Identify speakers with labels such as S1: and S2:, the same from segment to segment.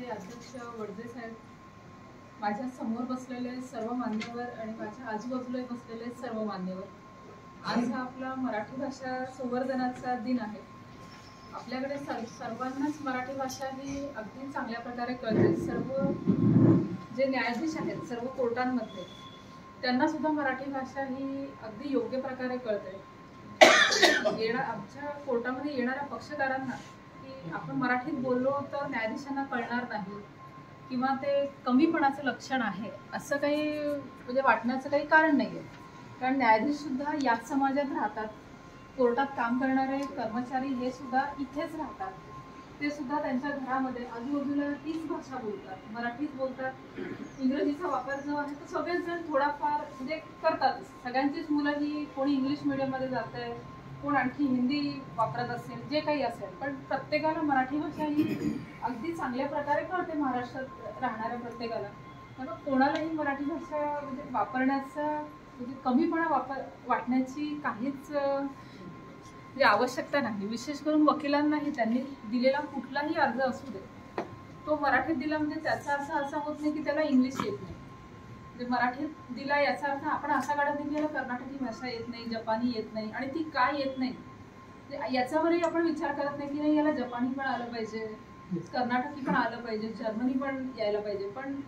S1: अध्यक्ष वडदे साहेब, माझ्या समोर बसलेले सर्व मान्यवर आणि माझ्या आजूबाजूला बसलेले सर्व मान्यवर, आज हा आपला मराठी भाषा संवर्धनाचा दिन आहे। आपल्याकडे सर्वांनाच मराठी भाषा ही अगदी चांगल्या प्रकारे कळते। सर्व जे न्यायाधीश आहेत सर्व कोर्टांमध्ये त्यांना सुद्धा मराठी भाषा ही अगदी योग्य प्रकारे कळते। आमच्या कोर्टामध्ये येणाऱ्या पक्षकारांना की आपण मराठीत बोललो तर न्यायाधीशांना कळणार नाही किंवा ते कमीपणाचं लक्षण आहे असं काही म्हणजे वाटण्याचं काही कारण नाही आहे। कारण न्यायाधीश सुद्धा याच समाजात राहतात, कोर्टात काम करणारे कर्मचारी हे सुद्धा इथेच राहतात, ते सुद्धा त्यांच्या घरामध्ये आजूबाजूला तीच भाषा बोलतात, मराठीच बोलतात। इंग्रजीचा वापर जो आहे तो सगळेच जण थोडाफार म्हणजे करतात। सगळ्यांचीच मुलं ही कोणी इंग्लिश मीडियममध्ये जात आहे, कोण आणखी हिंदी वापरत असेल, जे काही असेल, पण प्रत्येकाला मराठी भाषा ही अगदी चांगल्या प्रकारे कळते। महाराष्ट्रात राहणाऱ्या प्रत्येकाला म्हणून कोणालाही मराठी भाषा म्हणजे वापरण्याचा म्हणजे कमीपणा वाटण्याची काहीच म्हणजे आवश्यकता नाही। विशेष करून वकिलांनाही त्यांनी दिलेला कुठलाही अर्ज असू दे तो मराठीत दिला म्हणजे त्याचा अर्थ असा होत नाही की त्याला इंग्लिश येत नाही। म्हणजे मराठीत दिला याचा अर्थ आपण असा काढत नाही की याला कर्नाटकी भाषा येत नाही, जपानी येत नाही, आणि ती काय येत नाही याच्यावरही आपण विचार करत नाही की नाही याला जपानी पण आलं पाहिजे, कर्नाटकी पण आलं पाहिजे, जर्मनी पण यायला पाहिजे। पण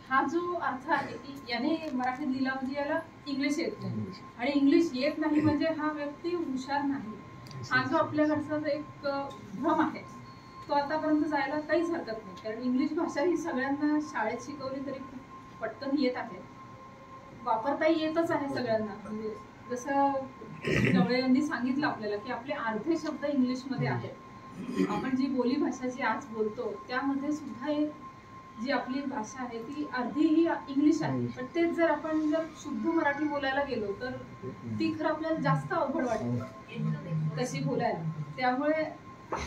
S1: हा जो अर्थ आहे की याने मराठीत लिहिला म्हणजे याला इंग्लिश येत नाही, आणि इंग्लिश येत नाही म्हणजे हा व्यक्ती हुशार नाही, हा जो आपल्याकडचा एक भ्रम आहे तो आतापर्यंत जायला काहीच हरकत नाही। कारण इंग्लिश भाषा ही सगळ्यांना शाळेत शिकवली तरी खूप पटकन येत आहे, वापरताही येतच आहे सगळ्यांना। म्हणजे जसं जवळे यांनी सांगितलं आपल्याला की आपले अर्धे शब्द इंग्लिशमध्ये आहेत। आपण जी बोली भाषा जी आज बोलतो त्यामध्ये सुद्धा एक जी आपली भाषा आहे ती अर्धी ही इंग्लिश आहे, पण तेच जर आपण शुद्ध मराठी बोलायला गेलो तर ती खरं आपल्याला जास्त अवघड वाटते तशी बोलायला। त्यामुळे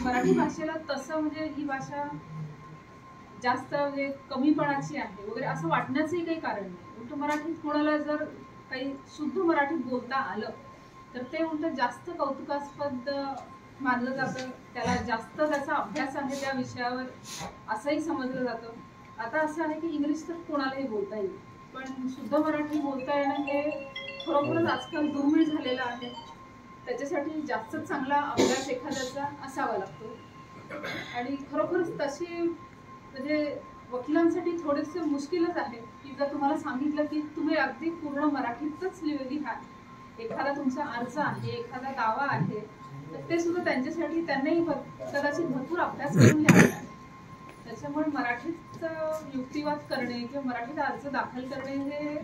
S1: मराठी भाषेला तसं म्हणजे ही भाषा जास्त म्हणजे कमीपणाची आहे वगैरे असं वाटण्याचंही काही कारण नाही। उलट मराठीत कोणाला जर काही शुद्ध मराठीत बोलता आलं तर ते उलट जास्त कौतुकास्पद मानलं जातं, त्याला जास्त त्याचा अभ्यास आहे त्या विषयावर असंही समजलं जातं। आता असं आहे की इंग्लिश तर कोणालाही बोलता येईल, पण शुद्ध मराठी बोलता येणं हे खरोखरच आजकाल दुर्मिळ झालेलं आहे। त्याच्यासाठी जास्त चांगला अभ्यास एखाद्याचा असावा लागतो, आणि खरोखरच तशी म्हणजे वकिलांसाठी थोडेसे मुश्किलच आहे की जर तुम्हाला सांगितलं की तुम्ही अगदी पूर्ण मराठीतच लिहा, एखादा तुमचा अर्ज आहे, एखादा दावा आहे, तर ते सुद्धा त्यांच्यासाठी त्यांनाही कदाचित भरपूर अभ्यास करून घ्यावा लागेल। त्याच्यामुळे मराठीत युक्तिवाद करणे किंवा मराठीत अर्ज दाखल करणे हे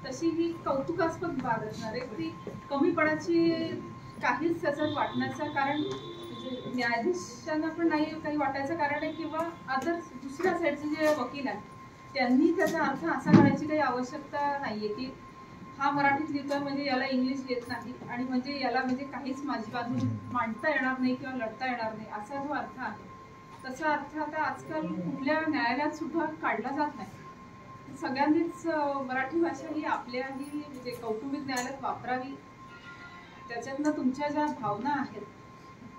S1: तशी ही कौतुकास्पद बाब असणार आहे। ती कमीपणाची काहीच त्याच्यात वाटण्याचं कारण म्हणजे न्यायाधीशांना पण नाही काही वाटायचं कारण आहे, किंवा अदर दुसऱ्या साईडचे जे वकील आहेत त्यांनी त्याचा अर्थ असा काढायची काही आवश्यकता नाहीये की हा मराठीत लिहितोय म्हणजे याला इंग्लिश येत नाही आणि म्हणजे याला म्हणजे काहीच माझी बाजू मांडता येणार नाही किंवा लढता येणार नाही असा जो अर्थ आहे तसा अर्थ आता आजकाल कुठल्या न्यायालयात सुद्धा काढला जात नाही। सगळ्यांनीच मराठी भाषा ही आपल्याही म्हणजे कौटुंबिक न्यायालयात वापरावी। त्याच्यातनं तुमच्या ज्या भावना आहेत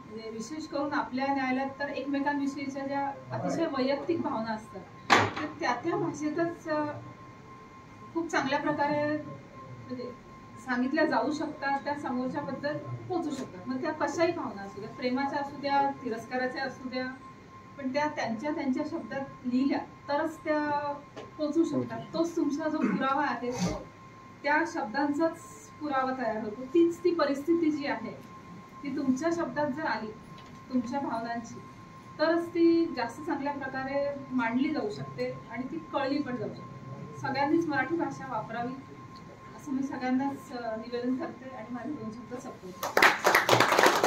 S1: म्हणजे विशेष करून आपल्या न्यायालयात तर एकमेकांविषयीच्या ज्या अतिशय वैयक्तिक भावना असतात तर त्या भाषेतच खूप चांगल्या प्रकारे म्हणजे सांगितल्या जाऊ शकतात, त्या समोरच्याबद्दल पोचू शकतात। मग त्या कशाही भावना असू द्या, प्रेमाच्या असू द्या, तिरस्काराच्या असू द्या, पण त्या त्यांच्या शब्दात लिहिल्या तरच त्या पोचू शकतात। तोच तुमचा जो पुरावा आहे तो त्या शब्दांचाच पुरावा तयार होतो। तीच ती परिस्थिती जी आहे ती तुमच्या शब्दात जर आली तुमच्या भावनांची तरच ती जास्त चांगल्या प्रकारे मांडली जाऊ शकते आणि ती कळली पण जाऊ शकते। सगळ्यांनीच मराठी भाषा वापरावी असं मी सगळ्यांनाच निवेदन करते आणि माझे 2 शब्द संपवते।